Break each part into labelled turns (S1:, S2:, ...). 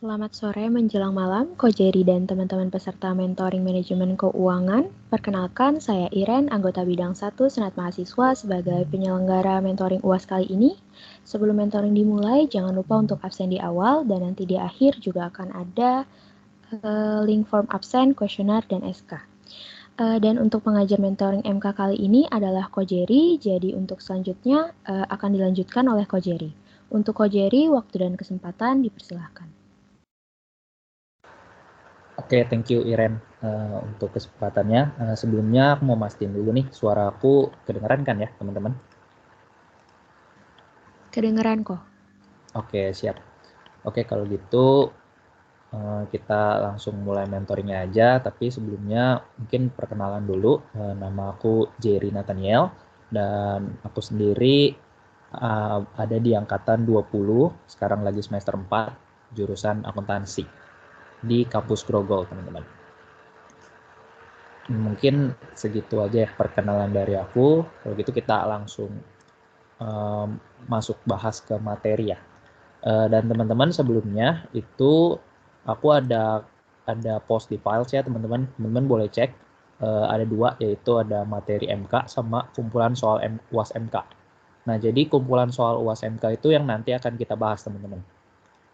S1: Selamat sore menjelang malam, Ko Jerry dan teman-teman peserta mentoring manajemen keuangan. Perkenalkan, saya Iren, anggota bidang 1 Senat Mahasiswa sebagai penyelenggara mentoring UAS kali ini. Sebelum mentoring dimulai, jangan lupa untuk absen di awal dan nanti di akhir juga akan ada link form absen, kuesioner, dan SK. Dan untuk pengajar mentoring MK kali ini adalah Ko Jerry, jadi untuk selanjutnya akan dilanjutkan oleh Ko Jerry. Untuk Ko Jerry, waktu dan kesempatan dipersilahkan.
S2: Oke, thank you Iren untuk kesempatannya. Sebelumnya aku mau mastiin dulu nih, suara aku kedengeran kan ya teman-teman?
S1: Kedengeran kok.
S2: Oke, siap. Oke, kalau gitu kita langsung mulai mentoringnya aja. Tapi sebelumnya mungkin perkenalan dulu. Nama aku Jerry Nathaniel dan aku sendiri ada di angkatan 20, sekarang lagi semester 4, jurusan akuntansi di kampus Grogol, teman-teman. Mungkin segitu aja ya perkenalan dari aku. Kalau gitu kita langsung masuk bahas ke materi ya. Dan teman-teman sebelumnya itu aku ada post di files ya teman-teman. Teman-teman boleh cek. Ada dua, yaitu ada materi MK sama kumpulan soal UAS MK. Nah, jadi kumpulan soal UAS MK itu yang nanti akan kita bahas teman-teman.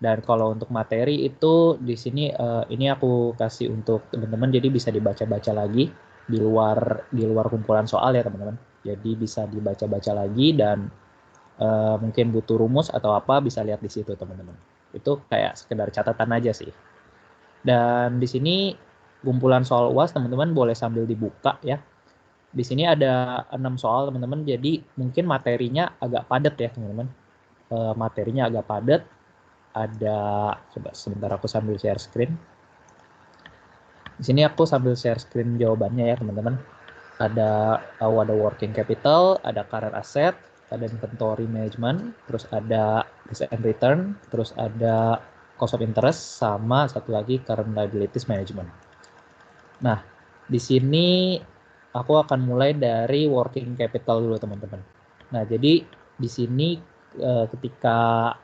S2: Dan kalau untuk materi itu di sini ini aku kasih untuk teman-teman, jadi bisa dibaca-baca lagi di luar kumpulan soal ya teman-teman. Jadi bisa dibaca-baca lagi dan mungkin butuh rumus atau apa bisa lihat di situ teman-teman. Itu kayak sekedar catatan aja sih. Dan di sini kumpulan soal UAS teman-teman boleh sambil dibuka ya. Di sini ada 6 soal teman-teman, jadi mungkin materinya agak padat ya teman-teman. Materinya agak padat. Ada, coba sebentar aku sambil share screen. Di sini aku sambil share screen jawabannya ya teman-teman. Ada working capital, ada current asset, ada inventory management, terus ada risk and return, terus ada cost of interest, sama satu lagi current liabilities management. Nah, di sini aku akan mulai dari working capital dulu teman-teman. Nah, jadi di sini ketika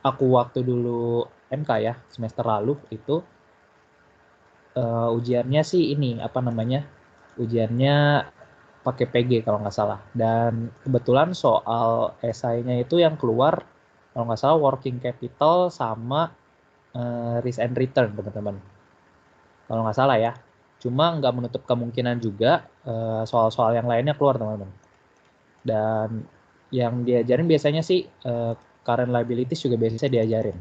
S2: aku waktu dulu MK ya semester lalu itu ujiannya sih ini ujiannya pakai PG kalau nggak salah, dan kebetulan soal esainya itu yang keluar kalau nggak salah working capital sama risk and return teman-teman kalau nggak salah ya, cuma nggak menutup kemungkinan juga soal-soal yang lainnya keluar teman-teman. Dan yang diajarin biasanya sih current liabilities juga biasanya diajarin.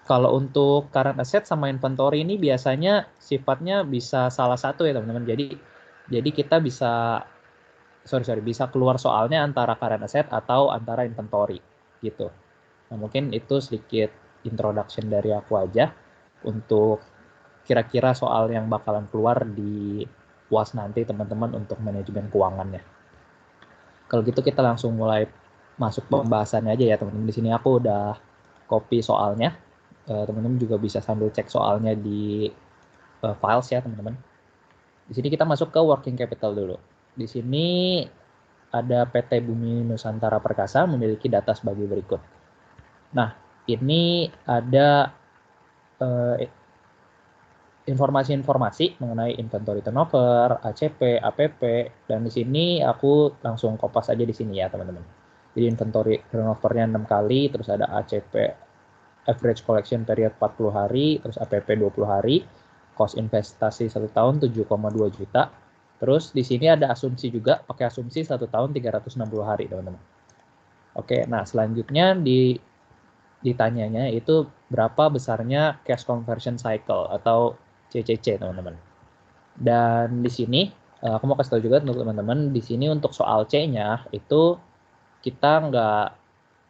S2: Kalau untuk current asset sama inventory ini biasanya sifatnya bisa salah satu ya teman-teman. Jadi kita bisa bisa keluar soalnya antara current asset atau antara inventory gitu. Nah, mungkin itu sedikit introduction dari aku aja untuk kira-kira soal yang bakalan keluar di UAS nanti teman-teman untuk manajemen keuangannya. Kalau gitu kita langsung mulai masuk pembahasannya aja ya teman-teman. Di sini aku udah copy soalnya. Teman-teman juga bisa sambil cek soalnya di files ya teman-teman. Di sini kita masuk ke working capital dulu. Di sini ada PT Bumi Nusantara Perkasa memiliki data sebagai berikut. Nah, ini ada informasi-informasi mengenai inventory turnover, ACP, APP, dan di sini aku langsung kopas aja di sini ya teman-teman. Jadi inventory turnovernya 6 kali, terus ada ACP average collection period 40 hari, terus APP 20 hari, cost investasi 1 tahun 7,2 juta. Terus di sini ada asumsi juga, pakai asumsi 1 tahun 360 hari teman-teman. Oke, nah selanjutnya ditanyanya itu berapa besarnya cash conversion cycle atau CCC teman-teman. Dan di sini aku mau kasih tahu juga untuk teman-teman, di sini untuk soal C-nya itu kita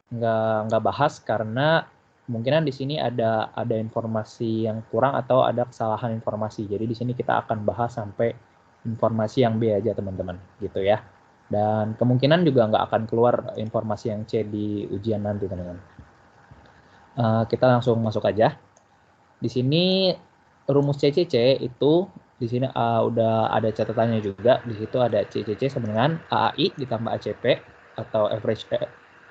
S2: nggak bahas karena kemungkinan di sini ada informasi yang kurang atau ada kesalahan informasi. Jadi di sini kita akan bahas sampai informasi yang B aja teman-teman gitu ya. Dan kemungkinan juga nggak akan keluar informasi yang C di ujian nanti teman-teman. Kita langsung masuk aja. Di sini rumus CCC itu di sini udah ada catatannya juga. Di situ ada CCC sama dengan AAI ditambah ACP atau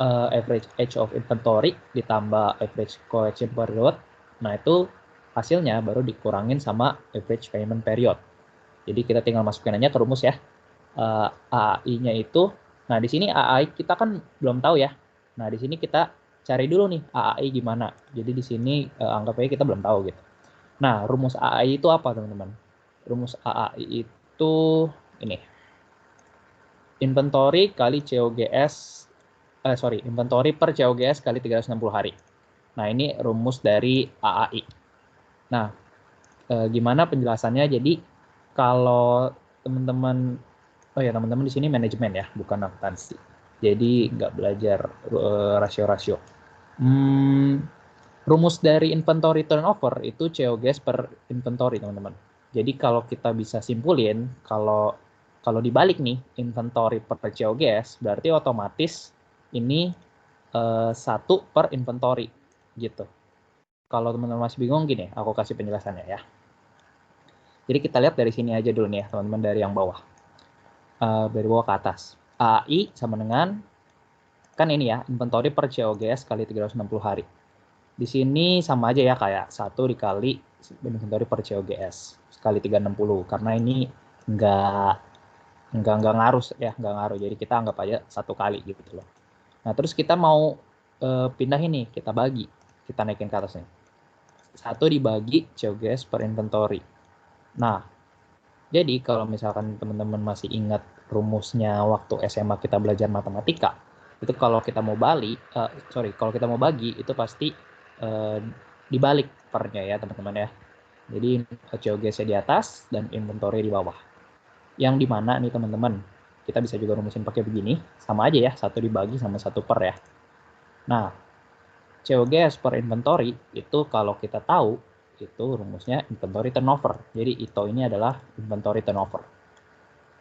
S2: average age of inventory ditambah average collection period. Nah, itu hasilnya baru dikurangin sama average payment period. Jadi kita tinggal masukin aja ke rumus ya. AAI-nya itu, nah di sini AAI kita kan belum tahu ya. Nah, di sini kita cari dulu nih AAI gimana. Jadi di sini anggap aja kita belum tahu gitu. Nah, rumus AAI itu apa, teman-teman? Rumus AAI itu ini. Inventory kali COGS, inventory per COGS kali 360 hari. Nah, ini rumus dari AAI. Nah, gimana penjelasannya? Jadi, kalau teman-teman, teman-teman di sini manajemen ya, bukan akuntansi. Jadi, nggak belajar rasio-rasio. Rumus dari inventory turnover itu COGS per inventory, teman-teman. Jadi kalau kita bisa simpulin, kalau dibalik nih inventory per COGS, berarti otomatis ini 1 per inventory gitu. Kalau teman-teman masih bingung gini, aku kasih penjelasannya ya. Jadi kita lihat dari sini aja dulu nih ya, teman-teman, dari yang bawah. Dari bawah ke atas. AI sama dengan, kan ini ya, inventory per COGS kali 360 hari. Di sini sama aja ya, kayak 1 dikali inventory per COGS sekali 360, karena ini nggak ngaruh ya, nggak ngaruh. Jadi kita anggap aja 1 kali gitu loh. Nah, terus kita mau pindah ini, kita bagi, kita naikin ke atas nih. 1 dibagi COGS per inventory. Nah, jadi kalau misalkan teman-teman masih ingat rumusnya waktu SMA kita belajar matematika, itu kalau kita mau kalau kita mau bagi itu pasti dibalik pernya ya, teman-teman ya. Jadi COGS-nya di atas dan inventory di bawah. Yang dimana nih, teman-teman, kita bisa juga rumusin pakai begini, sama aja ya, 1 dibagi sama 1 per ya. Nah, COGS per inventory itu kalau kita tahu, itu rumusnya inventory turnover. Jadi ITO ini adalah inventory turnover.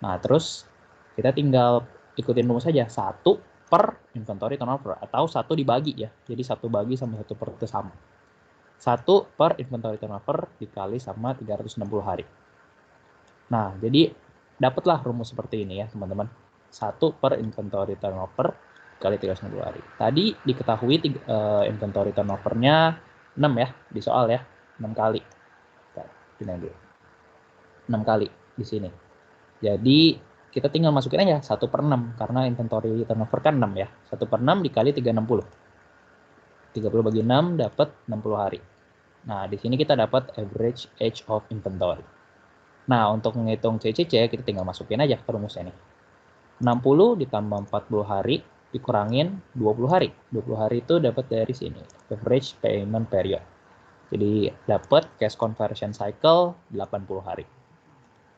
S2: Nah, terus kita tinggal ikutin rumus saja, 1 per inventory turnover, atau 1 dibagi ya. Jadi 1 bagi sama 1 per itu sama. 1 per inventory turnover dikali sama 360 hari. Nah, jadi dapatlah rumus seperti ini ya, teman-teman. 1 per inventory turnover kali 360 hari. Tadi diketahui inventory turnover-nya 6 ya, di soal ya, 6 kali. Kita dulu. 6 kali di sini. Jadi kita tinggal masukin aja 1 per 6, karena inventory turnover kan 6 ya. 1 per 6 dikali 360. 30 bagi 6 dapat 60 hari. Nah, di sini kita dapat average age of inventory. Nah, untuk menghitung CCC, kita tinggal masukin aja ke rumusnya nih. 60 ditambah 40 hari, dikurangin 20 hari. 20 hari itu dapat dari sini, average payment period. Jadi, dapat cash conversion cycle 80 hari.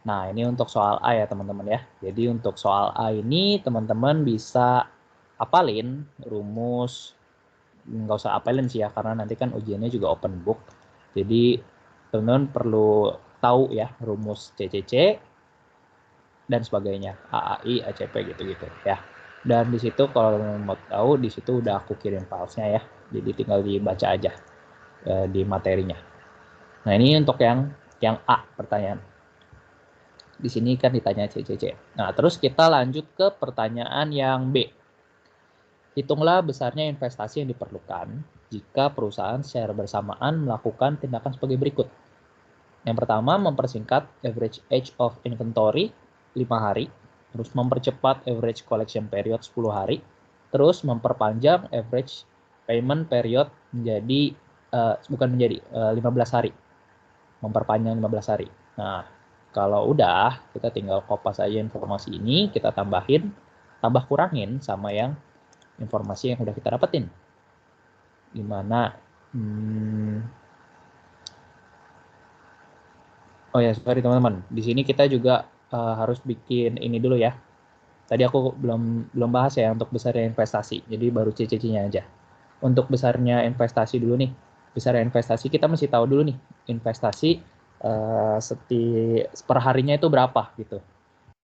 S2: Nah, ini untuk soal A ya, teman-teman ya. Jadi, untuk soal A ini, teman-teman bisa apalin rumus, nggak usah apalin sih ya, karena nanti kan ujiannya juga open book. Jadi teman-teman perlu tahu ya rumus CCC dan sebagainya, AAI, ACP gitu-gitu ya. Dan di situ kalau teman-teman mau tahu, di situ udah aku kirim filesnya ya. Jadi tinggal dibaca aja di materinya. Nah, ini untuk yang A pertanyaan. Di sini kan ditanya CCC. Nah, terus kita lanjut ke pertanyaan yang B. Hitunglah besarnya investasi yang diperlukan jika perusahaan secara bersamaan melakukan tindakan sebagai berikut. Yang pertama, mempersingkat average age of inventory 5 hari, terus mempercepat average collection period 10 hari, terus memperpanjang average payment period menjadi 15 hari. Memperpanjang 15 hari. Nah, kalau udah, kita tinggal kopas aja informasi ini, kita tambah kurangin sama yang informasi yang udah kita dapetin. Gimana? Oh ya, sorry teman-teman. Di sini kita juga harus bikin ini dulu ya. Tadi aku belum bahas ya untuk besarnya investasi. Jadi baru CCC-nya aja. Untuk besarnya investasi dulu nih. Besarnya investasi kita mesti tahu dulu nih. Investasi per harinya itu berapa gitu.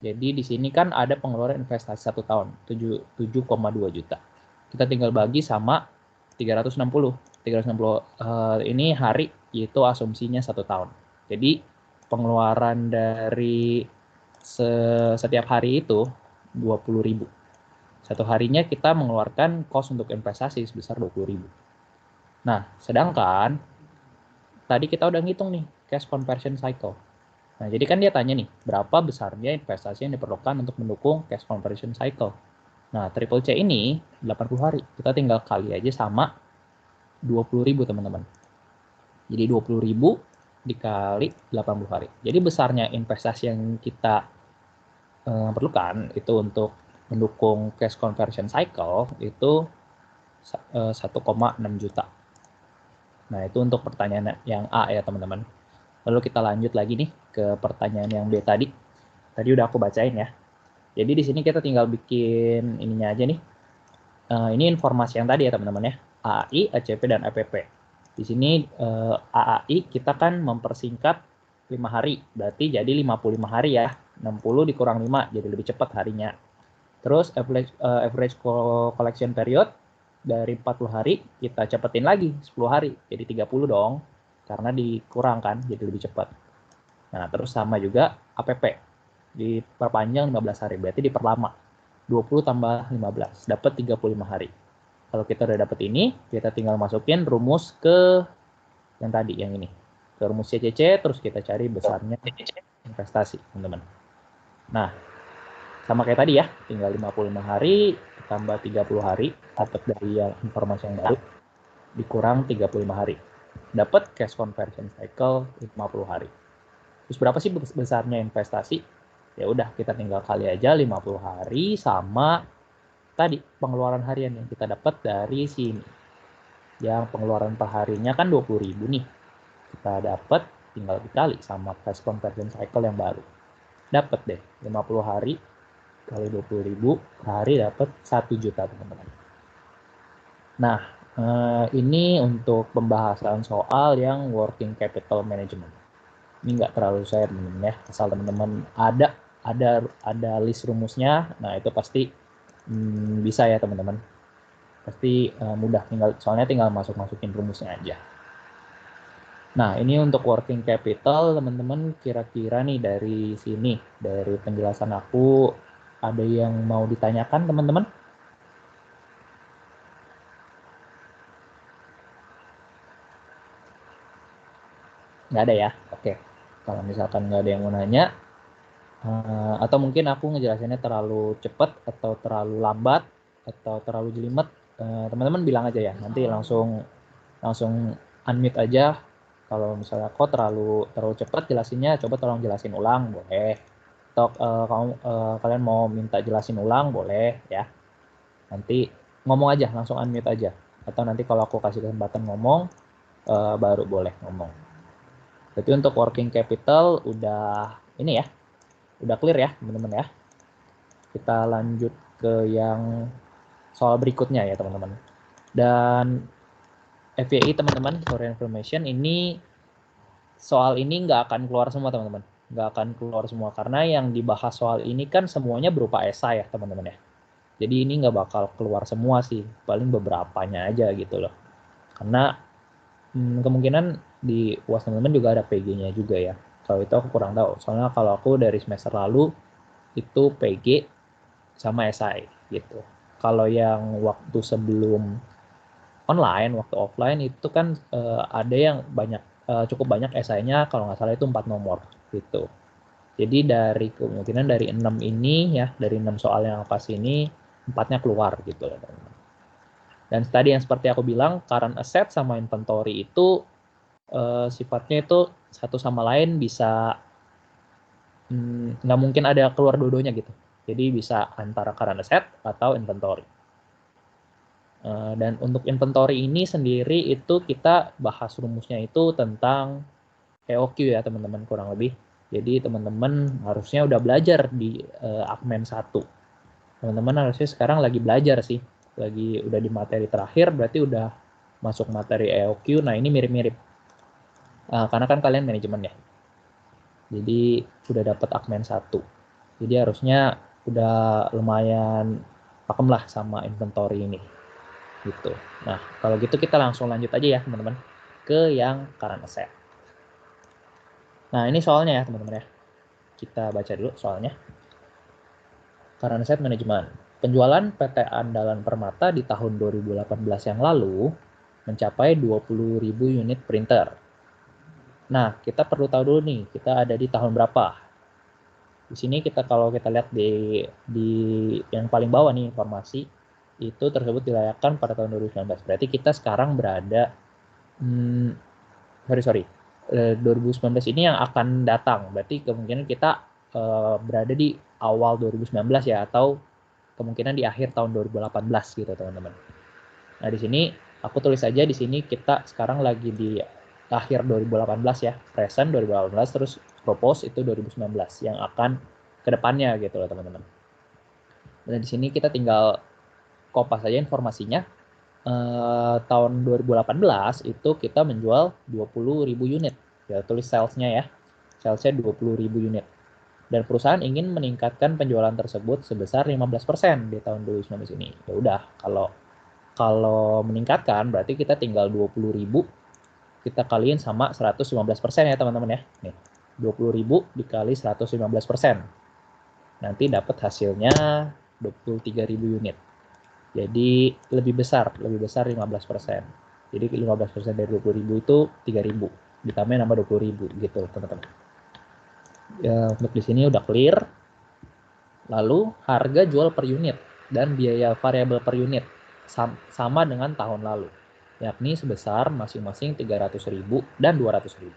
S2: Jadi di sini kan ada pengeluaran investasi 1 tahun, 7,2 juta. Kita tinggal bagi sama 360. 360 ini hari, itu asumsinya 1 tahun. Jadi pengeluaran dari setiap hari itu 20.000. Satu harinya kita mengeluarkan cost untuk investasi sebesar 20.000. Nah, sedangkan tadi kita udah ngitung nih cash conversion cycle. Nah, jadi kan dia tanya nih, berapa besarnya investasi yang diperlukan untuk mendukung cash conversion cycle. Nah, Triple C ini 80 hari. Kita tinggal kali aja sama 20.000, teman-teman. Jadi 20.000 dikali 80 hari. Jadi besarnya investasi yang kita perlukan itu untuk mendukung cash conversion cycle itu 1,6 juta. Nah, itu untuk pertanyaan yang A ya, teman-teman. Lalu kita lanjut lagi nih ke pertanyaan yang B tadi. Tadi udah aku bacain ya. Jadi di sini kita tinggal bikin ininya aja nih. Ini informasi yang tadi ya, teman-teman ya. AAI, ACP, dan APP. Di sini AAI kita kan mempersingkat 5 hari. Berarti jadi 55 hari ya. 60 dikurang 5, jadi lebih cepat harinya. Terus average collection period dari 40 hari kita cepetin lagi 10 hari. Jadi 30 dong. Karena dikurangkan jadi lebih cepat. Nah, terus sama juga APP. Diperpanjang 15 hari, berarti diperlama. 20 tambah 15, dapat 35 hari. Kalau kita udah dapat ini, kita tinggal masukin rumus ke yang tadi, yang ini. Ke rumus CCC, terus kita cari besarnya investasi, teman-teman. Nah, sama kayak tadi ya, tinggal 55 hari, tambah 30 hari, dapat dari informasi yang baru, dikurang 35 hari. Dapat cash conversion cycle 50 hari. Terus berapa sih besarnya investasi? Ya udah, kita tinggal kali aja 50 hari sama tadi pengeluaran harian yang kita dapat dari sini. Yang pengeluaran per harinya kan 20.000 nih. Kita dapat tinggal dikali sama cash conversion cycle yang baru. Dapat deh 50 hari kali 20.000 per hari dapat 1 juta, teman-teman. Nah, ini untuk pembahasan soal yang working capital management. Ini nggak terlalu saya, teman-teman ya. Asal teman-teman ada list rumusnya, nah itu pasti bisa ya, teman-teman. Pasti mudah, soalnya tinggal masukin rumusnya aja. Nah, ini untuk working capital, teman-teman, kira-kira nih dari sini, dari penjelasan aku, ada yang mau ditanyakan, teman-teman? Nggak ada ya? Oke. Kalau misalkan nggak ada yang mau nanya, atau mungkin aku ngejelasinnya terlalu cepat, atau terlalu lambat, atau terlalu jelimet, teman-teman bilang aja ya. Nanti langsung unmute aja. Kalau misalnya kok terlalu cepat jelasinnya, coba tolong jelasin ulang, boleh. Atau kalian mau minta jelasin ulang, boleh ya. Nanti ngomong aja, langsung unmute aja. Atau nanti kalau aku kasih kesempatan ngomong, baru boleh ngomong. Jadi untuk working capital udah ini ya, udah clear ya, teman-teman ya. Kita lanjut ke yang soal berikutnya ya, teman-teman. Dan FYI, teman-teman, for information, ini soal ini nggak akan keluar semua, teman-teman. Nggak akan keluar semua, karena yang dibahas soal ini kan semuanya berupa esai ya, teman-teman ya. Jadi ini nggak bakal keluar semua sih, paling beberapanya aja gitu loh. Karena kemungkinan di UAS teman-teman juga ada PG-nya juga ya. Kalau itu aku kurang tahu, soalnya kalau aku dari semester lalu itu PG sama esai gitu. Kalau yang waktu sebelum online, waktu offline itu kan ada yang cukup banyak esainya, kalau nggak salah itu 4 nomor gitu. Jadi dari kemungkinan dari 6 ini ya, dari 6 soal yang pas ini 4-nya keluar gitu loh, teman-teman. Dan tadi yang seperti aku bilang, current asset sama inventory itu sifatnya itu satu sama lain bisa nggak mungkin ada keluar dua-duanya gitu. Jadi bisa antara current asset atau inventory. Dan untuk inventory ini sendiri itu kita bahas rumusnya itu tentang EOQ ya, teman-teman, kurang lebih. Jadi teman-teman harusnya udah belajar di Akmen 1. Teman-teman harusnya sekarang lagi belajar sih. Udah di materi terakhir, berarti udah masuk materi EOQ. Nah, ini mirip-mirip. Karena kan kalian manajemen ya. Jadi udah dapat Akmen 1. Jadi harusnya udah lumayan pakem lah sama inventory ini. Gitu. Nah, kalau gitu kita langsung lanjut aja ya, teman-teman, ke yang current asset. Nah, ini soalnya ya, teman-teman ya. Kita baca dulu soalnya. Current asset management. penjualan PT Andalan Permata di tahun 2018 yang lalu mencapai 20.000 unit printer. Nah, kita perlu tahu dulu nih, kita ada di tahun berapa. Di sini kalau kita lihat di yang paling bawah nih informasi, itu tersebut dilayangkan pada tahun 2019. Berarti kita sekarang berada, 2019 ini yang akan datang. Berarti kemungkinan kita berada di awal 2019 ya, atau kemungkinan di akhir tahun 2018 gitu teman-teman. Nah di sini aku tulis aja di sini kita sekarang lagi di akhir 2018 ya, present 2018, terus propose itu 2019 yang akan kedepannya gitu loh teman-teman. Dan di sini kita tinggal kopas saja informasinya. Tahun 2018 itu kita menjual 20.000 unit. Ya tulis salesnya ya, salesnya 20.000 unit. Dan perusahaan ingin meningkatkan penjualan tersebut sebesar 15% di tahun 2019 ini. Ya udah, kalau meningkatkan berarti kita tinggal 20.000 kita kaliin sama 115% ya teman-teman ya. Nih, 20.000 dikali 115%. Nanti dapat hasilnya 23.000 unit. Jadi lebih besar 15%. Jadi 15% dari 20.000 itu 3.000. Ditambah nambah 20.000 gitu teman-teman. Ya, untuk di sini udah clear. Lalu harga jual per unit dan biaya variabel per unit sama dengan tahun lalu, yakni sebesar masing-masing 300.000 dan 200.000.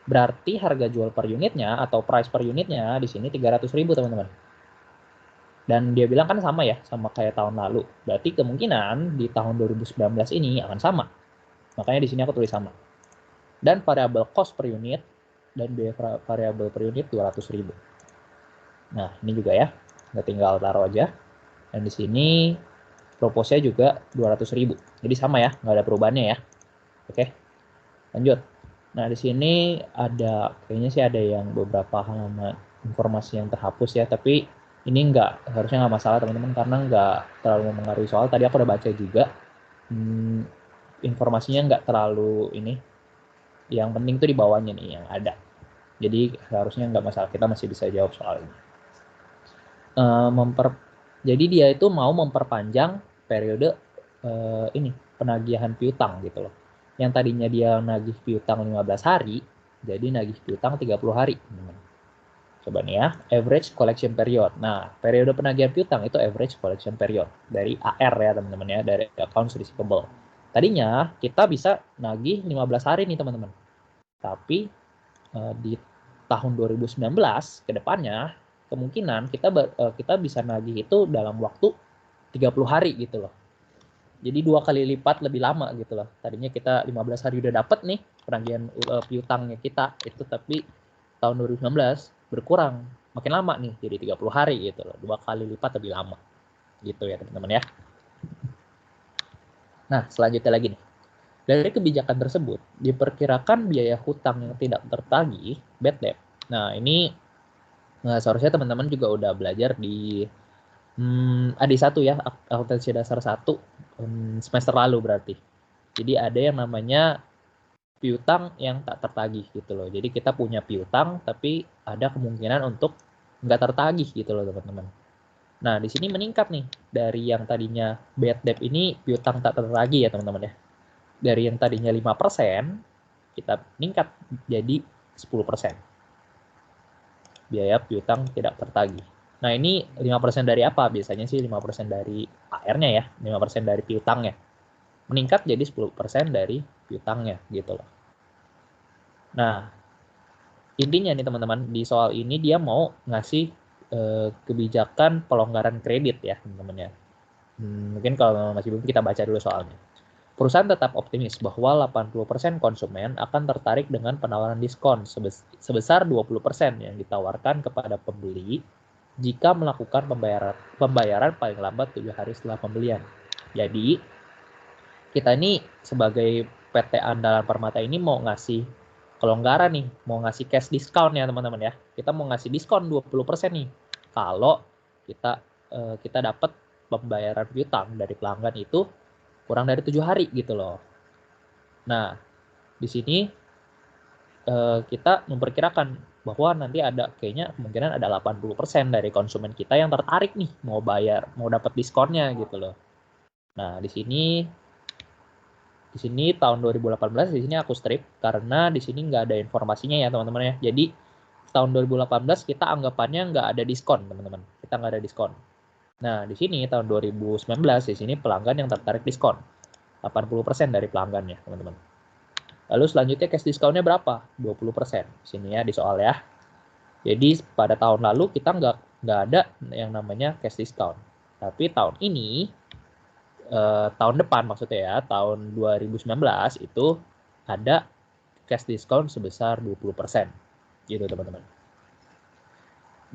S2: Berarti harga jual per unitnya atau price per unitnya di sini 300.000 teman-teman. Dan dia bilang kan sama ya, sama kayak tahun lalu. Berarti kemungkinan di tahun 2019 ini akan sama. Makanya di sini aku tulis sama. Dan variabel cost per unit dan biaya variabel per unit 200.000. Nah, ini juga ya. Nggak tinggal taruh aja. Dan di sini propose-nya juga 200.000. Jadi sama ya, nggak ada perubahannya ya. Oke. Lanjut. Nah, di sini kayaknya sih ada yang beberapa halaman informasi yang terhapus ya, tapi ini harusnya nggak masalah teman-teman, karena nggak terlalu mempengaruhi soal. Tadi aku udah baca juga, informasinya nggak terlalu ini. Yang penting tuh di bawahnya nih yang ada. Jadi harusnya nggak masalah, kita masih bisa jawab soal ini. Jadi dia itu mau memperpanjang periode penagihan piutang gitu loh. Yang tadinya dia nagih piutang 15 hari, jadi nagih piutang 30 hari. Coba nih ya, average collection period. Nah, periode penagihan piutang itu average collection period dari AR ya teman-teman ya, dari accounts receivable. Tadinya kita bisa nagih 15 hari nih teman-teman. Tapi di tahun 2019 ke depannya kemungkinan kita bisa nagih itu dalam waktu 30 hari gitu loh. Jadi 2 kali lipat lebih lama gitu loh. Tadinya kita 15 hari udah dapet nih penagihan piutangnya kita itu, tapi tahun 2019 berkurang makin lama nih jadi 30 hari gitu loh, 2 kali lipat lebih lama gitu ya teman-teman ya. Nah selanjutnya lagi nih, dari kebijakan tersebut diperkirakan biaya hutang yang tidak tertagih bad debt. Nah ini seharusnya teman-teman juga udah belajar di AD1 ya, akuntansi dasar 1 semester lalu berarti. Jadi ada yang namanya piutang yang tak tertagih gitu loh. Jadi kita punya piutang tapi ada kemungkinan untuk nggak tertagih gitu loh teman-teman. Nah di sini meningkat nih dari yang tadinya bad debt ini piutang tak tertagih ya teman-teman ya. Dari yang tadinya 5% kita meningkat jadi 10%. Biaya piutang tidak tertagih. Nah ini 5% dari apa? Biasanya sih 5% dari AR-nya ya, 5% dari piutangnya. Meningkat jadi 10% dari piutangnya gitu loh. Nah, intinya nih teman-teman, di soal ini dia mau ngasih kebijakan pelonggaran kredit ya teman-teman ya. Mungkin kalau masih belum, kita baca dulu soalnya. Perusahaan tetap optimis bahwa 80% konsumen akan tertarik dengan penawaran diskon sebesar 20% yang ditawarkan kepada pembeli jika melakukan pembayaran paling lambat 7 hari setelah pembelian. Jadi, kita ini sebagai PT Andalan Permata ini mau ngasih kelonggaran nih, mau ngasih cash discount ya teman-teman ya. Kita mau ngasih diskon 20% nih. Kalau kita dapat pembayaran piutang dari pelanggan itu kurang dari 7 hari gitu loh. Nah, di sini kita memperkirakan bahwa nanti ada kayaknya kemungkinan ada 80% dari konsumen kita yang tertarik nih mau bayar, mau dapat diskonnya gitu loh. Nah, di sini tahun 2018 di sini aku strip karena di sini nggak ada informasinya ya teman-teman ya. Jadi tahun 2018 kita anggapannya nggak ada diskon teman-teman. Kita nggak ada diskon. Nah, di sini tahun 2019 di sini pelanggan yang tertarik diskon. 80% dari pelanggannya, teman-teman. Lalu selanjutnya cash discount-nya berapa? 20%. Sini ya di soal ya. Jadi pada tahun lalu kita nggak ada yang namanya cash discount. Tapi tahun ini, tahun depan maksudnya ya, tahun 2019 itu ada cash discount sebesar 20%. Gitu teman-teman.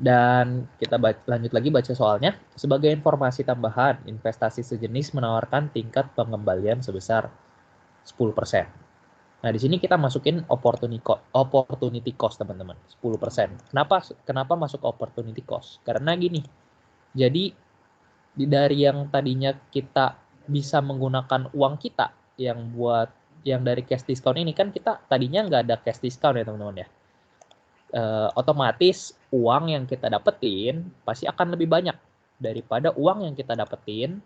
S2: Dan kita lanjut lagi baca soalnya. Sebagai informasi tambahan, investasi sejenis menawarkan tingkat pengembalian sebesar 10%. Nah, di sini kita masukin opportunity cost, teman-teman, 10%. Kenapa masuk opportunity cost? Karena gini, jadi dari yang tadinya kita bisa menggunakan uang kita yang dari cash discount ini, kan kita tadinya nggak ada cash discount ya teman-teman ya. Otomatis uang yang kita dapetin pasti akan lebih banyak daripada uang yang kita dapetin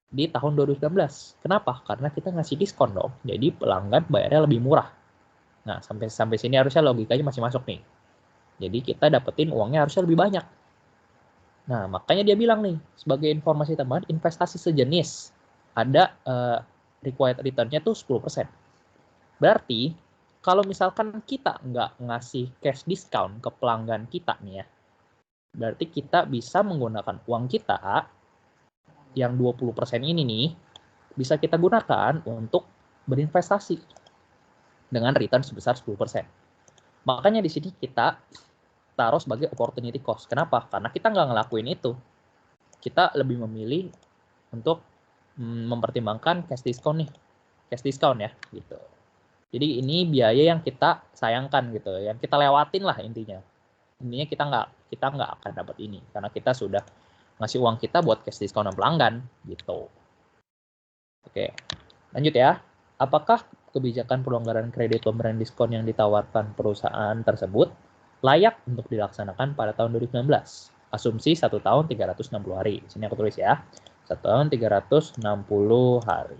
S2: di tahun 2019. Kenapa? Karena kita ngasih diskon dong. Jadi pelanggan bayarnya lebih murah. Nah, sampai sini harusnya logikanya masih masuk nih. Jadi kita dapetin uangnya harusnya lebih banyak. Nah, makanya dia bilang nih, sebagai informasi tambahan, investasi sejenis ada required return-nya tuh 10%. Berarti kalau misalkan kita nggak ngasih cash discount ke pelanggan kita nih ya, berarti kita bisa menggunakan uang kita yang 20% ini nih, bisa kita gunakan untuk berinvestasi dengan return sebesar 10%. Makanya di sini kita taruh sebagai opportunity cost. Kenapa? Karena kita nggak ngelakuin itu. Kita lebih memilih untuk mempertimbangkan cash discount nih. Cash discount ya, gitu. Jadi ini biaya yang kita sayangkan gitu, yang kita lewatin lah intinya. Intinya kita nggak akan dapat ini karena kita sudah ngasih uang kita buat cash discount pelanggan gitu. Oke, lanjut ya. Apakah kebijakan pelonggaran kredit pemberian diskon yang ditawarkan perusahaan tersebut layak untuk dilaksanakan pada tahun 2019? Asumsi 1 tahun 360 hari. Sini aku tulis ya. 1 tahun 360 hari.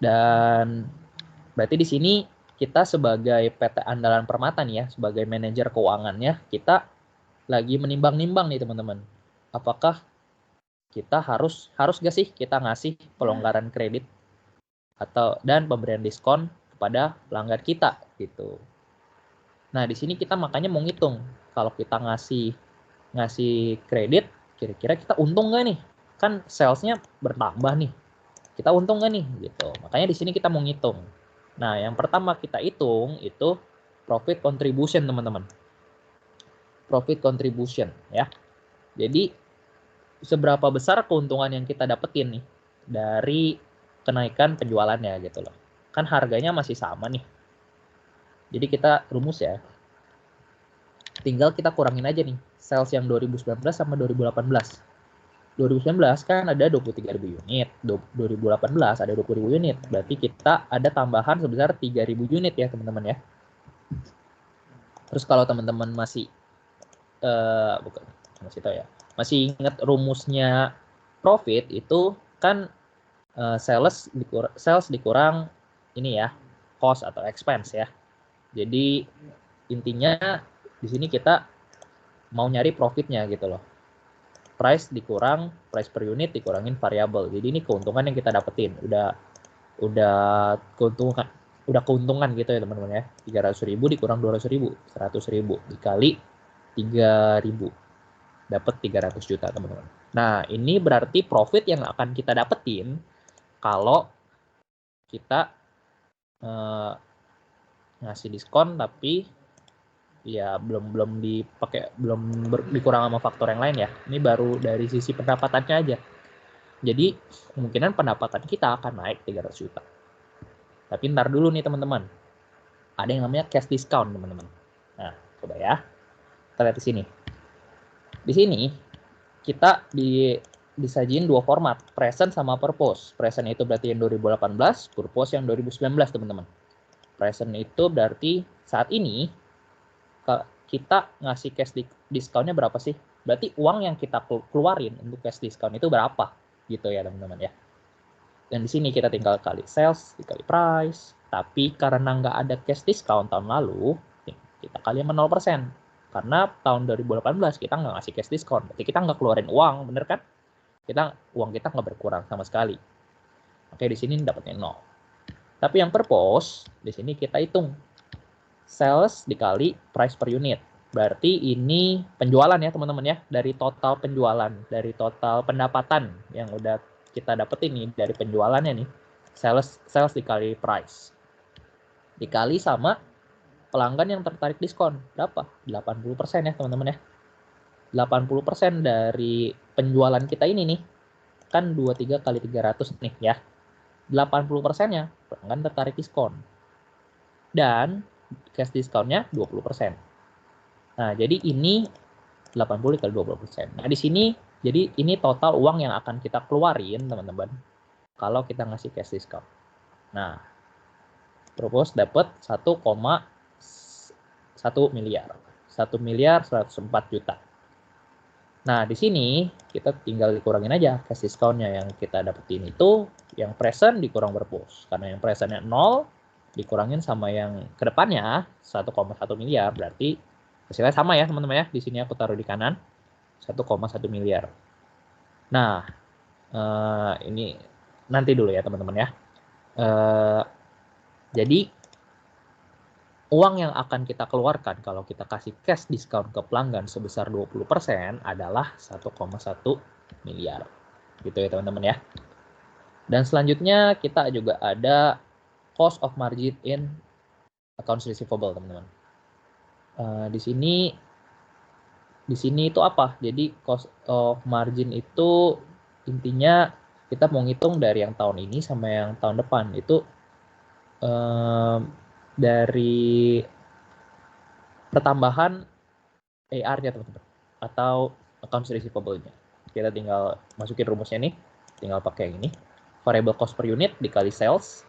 S2: Dan berarti di sini kita sebagai PT Andalan Permata nih ya, sebagai manajer keuangannya, kita lagi menimbang-nimbang nih teman-teman. Apakah kita harus gak sih kita ngasih pelonggaran kredit dan pemberian diskon kepada pelanggan kita gitu. Nah, di sini kita makanya mau ngitung kalau kita ngasih kredit, kira-kira kita untung nggak nih? Kan salesnya bertambah nih. Kita untung nggak nih gitu. Makanya di sini kita mau ngitung. Nah, yang pertama kita hitung itu profit contribution, teman-teman. Profit contribution ya. Jadi seberapa besar keuntungan yang kita dapetin nih dari kenaikan penjualannya gitu loh. Kan harganya masih sama nih. Jadi kita rumus ya. Tinggal kita kurangin aja nih sales yang 2019 sama 2018. 2019 kan ada 23.000 unit, 2018 ada 20.000 unit, berarti kita ada tambahan sebesar 3.000 unit ya teman-teman ya. Terus kalau teman-teman masih masih ingat rumusnya profit itu kan sales dikurang ini ya, cost atau expense ya. Jadi intinya di sini kita mau nyari profitnya gitu loh. Price per unit dikurangin variabel. Jadi ini keuntungan yang kita dapetin. Udah keuntungan gitu ya teman-teman ya. 300.000 dikurang 200.000, 100.000 dikali 3.000. Dapat 300 juta teman-teman. Nah, ini berarti profit yang akan kita dapetin kalau kita ngasih diskon tapi ya belum dikurang sama faktor yang lain ya. Ini baru dari sisi pendapatannya aja. Jadi kemungkinan pendapatan kita akan naik 300 juta. Tapi ntar dulu nih teman-teman. Ada yang namanya cash discount teman-teman. Nah, coba ya. Kita lihat di sini. Di sini kita disajin dua format, present sama purpose. Present itu berarti yang 2018, purpose yang 2019 teman-teman. Present itu berarti saat ini kita ngasih cash discount-nya berapa sih? Berarti uang yang kita keluarin untuk cash discount itu berapa? Gitu ya teman-teman ya. Dan di sini kita tinggal kali sales dikali price. Tapi karena nggak ada cash discount tahun lalu, kita kali sama 0%. Karena tahun 2018 kita nggak ngasih cash discount. Berarti kita nggak keluarin uang, bener kan? Uang kita nggak berkurang sama sekali. Oke, di sini dapatnya 0. Tapi yang purpose, di sini kita hitung. Sales dikali price per unit. Berarti ini penjualan ya teman-teman ya. Dari total penjualan, dari total pendapatan yang udah kita dapetin nih dari penjualannya nih. Sales dikali price. Dikali sama pelanggan yang tertarik diskon. Berapa? 80% ya teman-teman ya. 80% dari penjualan kita ini nih. Kan 23 kali 300 nih ya. 80%-nya pelanggan tertarik diskon. Dan cash discount-nya 20%. Nah, jadi ini 80 kali 20%. Nah, di sini jadi ini total uang yang akan kita keluarin, teman-teman, kalau kita ngasih cash discount. Nah, propose dapat 1,1 miliar. 1 miliar 104 juta. Nah, di sini kita tinggal dikurangin aja cash discount-nya yang kita dapetin itu, yang present dikurang purpose. Karena yang present-nya 0, dikurangin sama yang kedepannya 1,1 miliar, berarti hasilnya sama ya teman-teman ya. Di sini aku taruh di kanan 1,1 miliar. Nah, ini nanti dulu ya teman-teman ya. Jadi uang yang akan kita keluarkan kalau kita kasih cash discount ke pelanggan sebesar 20% adalah 1,1 miliar. Gitu ya teman-teman ya. Dan selanjutnya kita juga ada cost of margin in accounts receivable, teman-teman. Di sini itu apa? Jadi cost of margin itu intinya kita mau ngitung dari yang tahun ini sama yang tahun depan. Itu dari pertambahan AR-nya teman-teman, atau accounts receivable-nya. Kita tinggal masukin rumusnya nih, tinggal pakai yang ini. Variable cost per unit dikali sales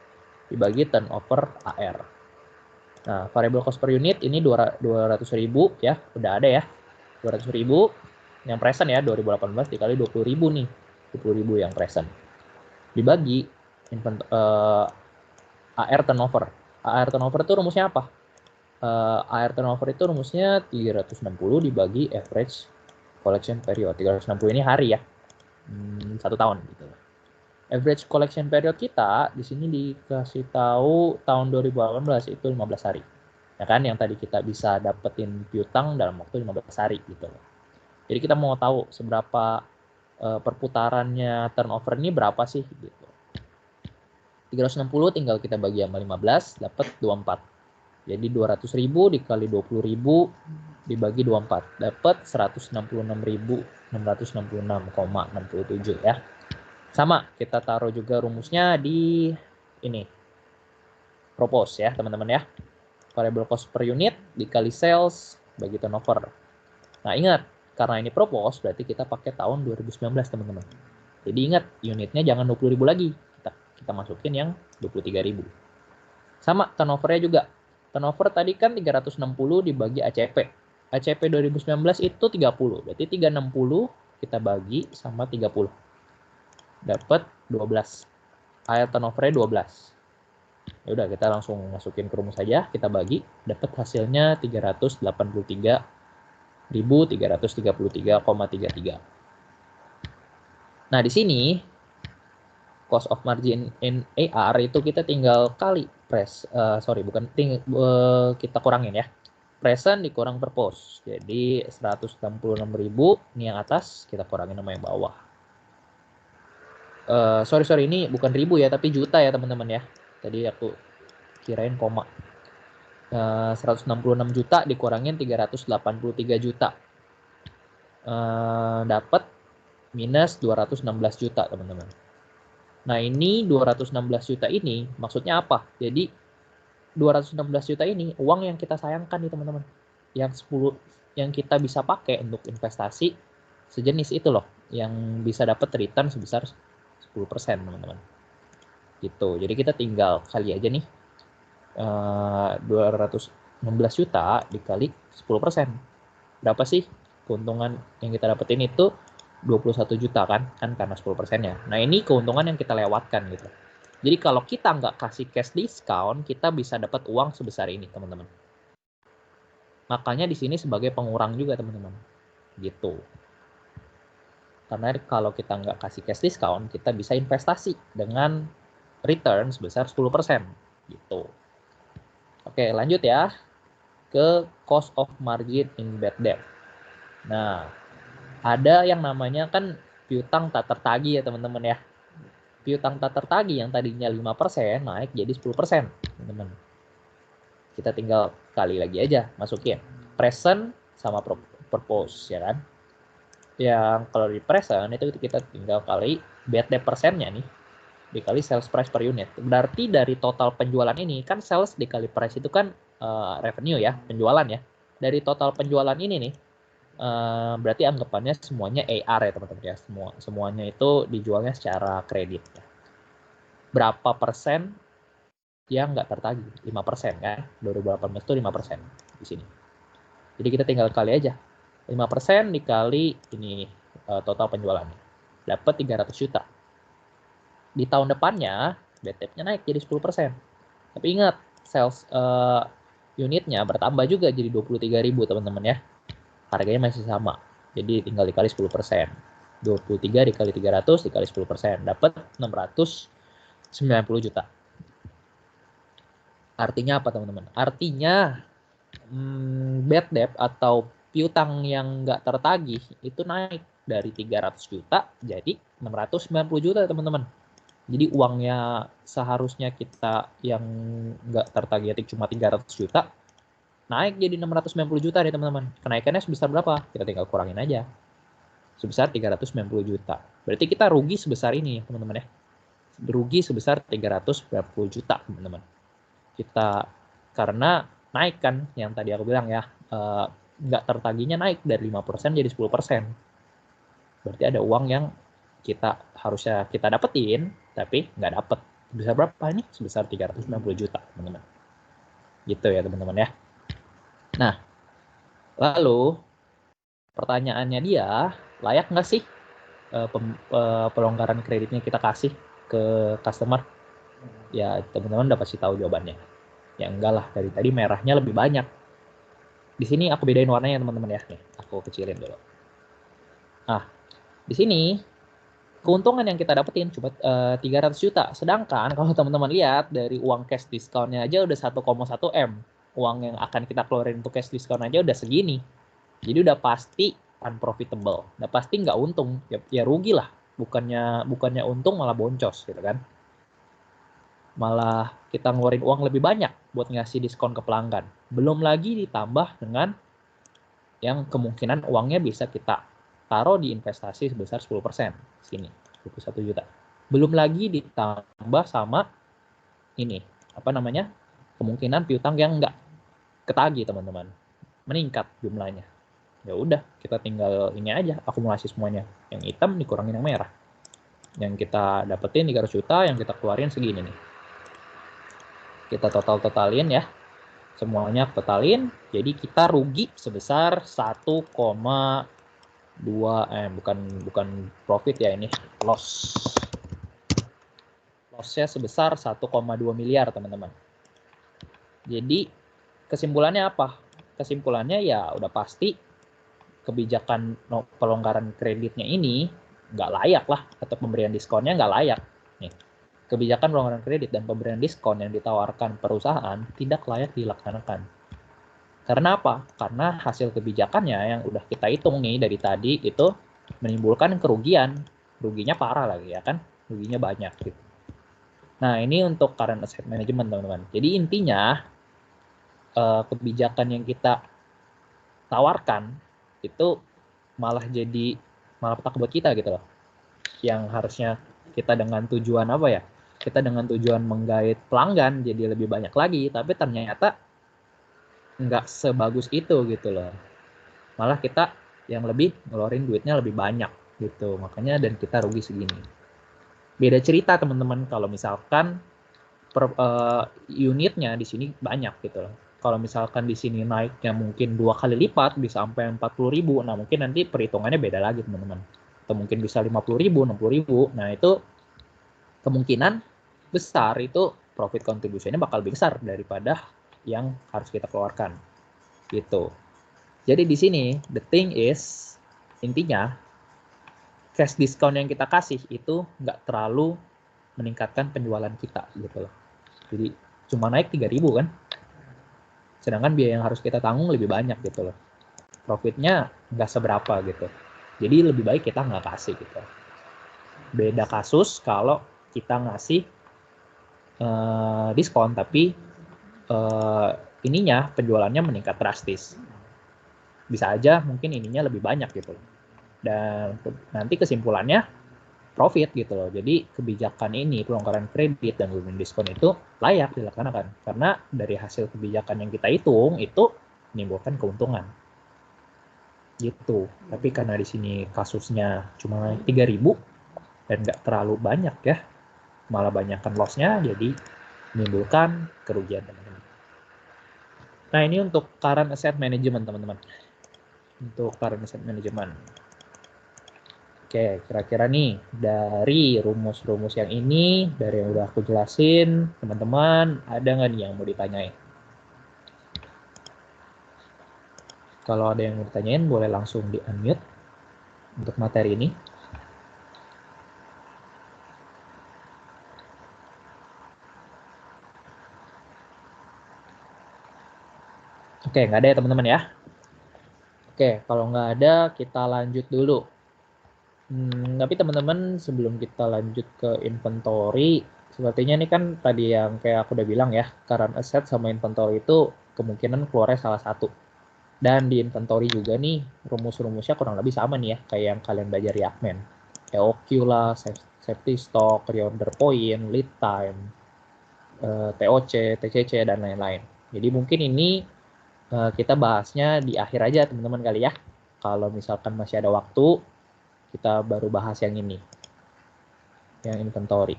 S2: dibagi turnover AR. Nah, variable cost per unit ini 200.000 ya, udah ada ya. 200.000 yang present ya, 2018 dikali 20.000 nih. 20.000 yang present. Dibagi AR turnover. AR turnover itu rumusnya apa? AR turnover itu rumusnya 360 dibagi average collection period. 360 ini hari ya. 1 tahun gitu. Average collection period kita di sini dikasih tahu tahun 2018 itu 15 hari. Ya kan, yang tadi kita bisa dapetin piutang dalam waktu 15 hari gitu. Jadi kita mau tahu seberapa perputarannya turnover ini berapa sih gitu. 360 tinggal kita bagi sama 15 dapat 24. Jadi 200.000 dikali 20.000 dibagi 24 dapat 166.666,67 ya. Sama, kita taruh juga rumusnya di ini. Propose ya, teman-teman ya. Variable cost per unit dikali sales bagi turnover. Nah, ingat, karena ini propose berarti kita pakai tahun 2019, teman-teman. Jadi ingat, unitnya jangan 20.000 lagi. Kita masukin yang 23.000. Sama, turnovernya juga. Turnover tadi kan 360 dibagi ACP. ACP 2019 itu 30. Berarti 360 kita bagi sama 30. Dapat 12. AR turnover-nya 12. Ya udah, kita langsung masukin ke rumus saja, kita bagi, dapat hasilnya 383.333,33. Nah, di sini cost of margin in AR itu kita tinggal kali kita kurangin ya. Present dikurang purpose. Jadi 166.000 ini yang atas, kita kurangin sama yang bawah. Sorry, ini bukan ribu ya, tapi juta ya teman-teman ya. Tadi aku kirain koma. 166 juta dikurangin 383 juta. Dapat minus 216 juta teman-teman. Nah, ini 216 juta ini maksudnya apa? Jadi 216 juta ini uang yang kita sayangkan nih teman-teman. Yang kita bisa pakai untuk investasi sejenis itu loh, yang bisa dapat return sebesar 10% teman-teman. Gitu. Jadi kita tinggal kali aja nih. 216 juta dikali 10%. Berapa sih keuntungan yang kita dapetin itu? 21 juta kan karena 10%-nya. Nah, ini keuntungan yang kita lewatkan gitu. Jadi kalau kita nggak kasih cash discount, kita bisa dapat uang sebesar ini, teman-teman. Makanya di sini sebagai pengurang juga, teman-teman. Gitu. Karena kalau kita nggak kasih cash discount, kita bisa investasi dengan return sebesar 10%. Gitu. Oke, lanjut ya ke cost of margin in bad debt. Nah, ada yang namanya kan piutang tak tertagih ya teman-teman ya. Piutang tak tertagih yang tadinya 5% naik jadi 10%, teman-teman. Kita tinggal kali lagi aja masukin present sama propose ya kan. Yang kalau di present itu kita tinggal kali bad debt persennya nih dikali sales price per unit. Berarti dari total penjualan ini kan sales dikali price itu kan revenue ya, penjualan ya. Dari total penjualan ini nih berarti anggapannya semuanya AR ya teman-teman ya. Semuanya itu dijualnya secara kredit. Berapa persen yang nggak tertagih? 5% kan? 2018 itu 5% di sini. Jadi kita tinggal kali aja. 5% dikali ini total penjualannya. Dapat 300 juta. Di tahun depannya, BTP-nya naik jadi 10%. Tapi ingat, sales unitnya bertambah juga jadi 23.000 teman-teman ya. Harganya masih sama. Jadi tinggal dikali 10%. 23 dikali 300 dikali 10%. Dapat 690 juta. Artinya apa teman-teman? Artinya bad debt atau piutang yang nggak tertagih itu naik dari 300 juta jadi 690 juta teman-teman. Jadi uangnya seharusnya kita yang nggak tertagih cuma 300 juta, naik jadi 690 juta nih teman-teman. Kenaikannya sebesar berapa? Kita tinggal kurangin aja. Sebesar 390 juta. Berarti kita rugi sebesar ini teman-teman ya. Rugi sebesar 390 juta teman-teman. Kita karena naik kan yang tadi aku bilang ya, nggak tertagihnya naik dari 5% jadi 10%. Berarti ada uang yang kita harusnya kita dapetin tapi nggak dapet. Sebesar berapa ini? Sebesar 390 juta teman-teman. Gitu ya teman-teman ya. Nah, lalu pertanyaannya dia, layak nggak sih pelonggaran kreditnya kita kasih ke customer? Ya teman-teman udah pasti tahu jawabannya. Ya enggak lah, dari tadi merahnya lebih banyak. Di sini aku bedain warnanya teman-teman ya. Nih, aku kecilin dulu. Nah, di sini keuntungan yang kita dapetin cuma 300 juta. Sedangkan kalau teman-teman lihat dari uang cash discountnya aja udah 1,1 M. Uang yang akan kita keluarin untuk cash discount aja udah segini. Jadi udah pasti unprofitable. Udah pasti nggak untung. Ya rugi lah. Bukannya untung malah boncos gitu kan. Malah kita ngeluarin uang lebih banyak buat ngasih diskon ke pelanggan. Belum lagi ditambah dengan yang kemungkinan uangnya bisa kita taruh di investasi sebesar 10%. Sini, 21 juta. Belum lagi ditambah sama ini, apa namanya? Kemungkinan piutang yang nggak ketagih, teman-teman. Meningkat jumlahnya. Ya udah, kita tinggal ini aja, akumulasi semuanya. Yang hitam dikurangin yang merah. Yang kita dapetin 300 juta, yang kita keluarin segini nih. Kita totalin ya. Semuanya totalin, jadi kita rugi sebesar 1,2 bukan profit ya, ini loss. Loss-nya sebesar 1,2 miliar, teman-teman. Jadi kesimpulannya apa? Kesimpulannya ya udah pasti kebijakan pelonggaran kreditnya ini nggak layak lah, atau pemberian diskonnya nggak layak. Nih, kebijakan pelonggaran kredit dan pemberian diskon yang ditawarkan perusahaan tidak layak dilaksanakan. Karena apa? Karena hasil kebijakannya yang udah kita hitung nih dari tadi itu menimbulkan kerugian. Ruginya parah lagi ya kan? Ruginya banyak gitu. Nah, ini untuk current asset management, teman-teman. Jadi intinya kebijakan yang kita tawarkan itu malah petaka buat kita gitu loh. Yang harusnya kita dengan tujuan apa ya? Kita dengan tujuan menggait pelanggan jadi lebih banyak lagi, tapi ternyata nggak sebagus itu gitu loh. Malah kita yang lebih ngeluarin duitnya lebih banyak gitu, makanya dan kita rugi segini. Beda cerita teman-teman kalau misalkan unitnya di sini banyak gitu loh. Kalau misalkan di sini naiknya mungkin 2 kali lipat bisa sampai 40.000, nah mungkin nanti perhitungannya beda lagi teman-teman. Atau mungkin bisa 50.000, 60.000. Nah itu kemungkinan besar itu profit contribution-nya bakal lebih besar daripada yang harus kita keluarkan. Gitu. Jadi di sini the thing is, intinya cash discount yang kita kasih itu nggak terlalu meningkatkan penjualan kita gitu loh. Jadi cuma naik 3.000 kan. Sedangkan biaya yang harus kita tanggung lebih banyak gitu loh. Profitnya nggak seberapa gitu. Jadi lebih baik kita nggak kasih gitu. Beda kasus kalau kita ngasih diskon tapi ininya penjualannya meningkat drastis. Bisa aja mungkin ininya lebih banyak gitu loh. Dan nanti kesimpulannya profit gitu loh. Jadi kebijakan ini, pelonggaran kredit dan golden diskon itu layak dilaksanakan. Karena dari hasil kebijakan yang kita hitung itu menimbulkan keuntungan. Gitu. Tapi karena di sini kasusnya cuma 3.000 dan nggak terlalu banyak ya, malah banyakkan loss-nya, jadi menimbulkan kerugian teman-teman. Nah ini untuk current asset management teman-teman. Untuk current asset management. Oke, kira-kira nih dari rumus-rumus yang ini, dari yang udah aku jelasin, teman-teman ada nggak nih yang mau ditanyain? Kalau ada yang mau ditanyain, boleh langsung di-unmute untuk materi ini. Oke, nggak ada ya teman-teman ya? Oke, kalau nggak ada, kita lanjut dulu. Tapi teman-teman sebelum kita lanjut ke inventory, sepertinya ini kan tadi yang kayak aku udah bilang ya, current asset sama inventory itu kemungkinan keluarnya salah satu. Dan di inventory juga nih, rumus-rumusnya kurang lebih sama nih ya, kayak yang kalian belajar di Akmen. EOQ lah, safety stock, reorder point, lead time, TOC, TCC, dan lain-lain. Jadi mungkin ini kita bahasnya di akhir aja teman-teman kali ya. Kalau misalkan masih ada waktu, kita baru bahas yang ini, yang inventory.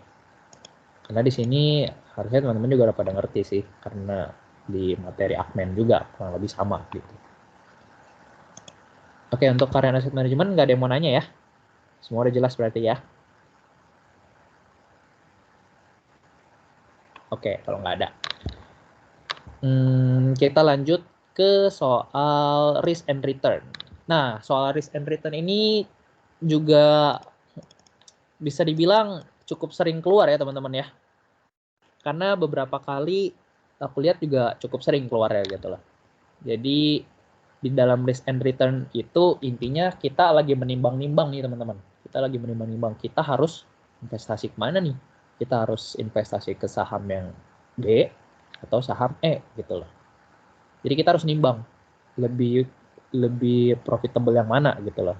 S2: Karena di sini harusnya teman-teman juga udah pada ngerti sih, karena di materi Akmen juga kurang lebih sama gitu. Oke, untuk current asset management nggak ada yang mau nanya ya? Semua udah jelas berarti ya? Oke, kalau nggak ada. Kita lanjut ke soal risk and return. Nah, soal risk and return ini juga bisa dibilang cukup sering keluar ya teman-teman ya. Karena beberapa kali aku lihat juga cukup sering keluar ya gitu loh. Jadi di dalam risk and return itu intinya kita lagi menimbang-nimbang nih teman-teman. Kita lagi menimbang-nimbang, kita harus investasi kemana nih? Kita harus investasi ke saham yang D atau saham E gitu loh. Jadi kita harus nimbang lebih profitable yang mana gitu loh.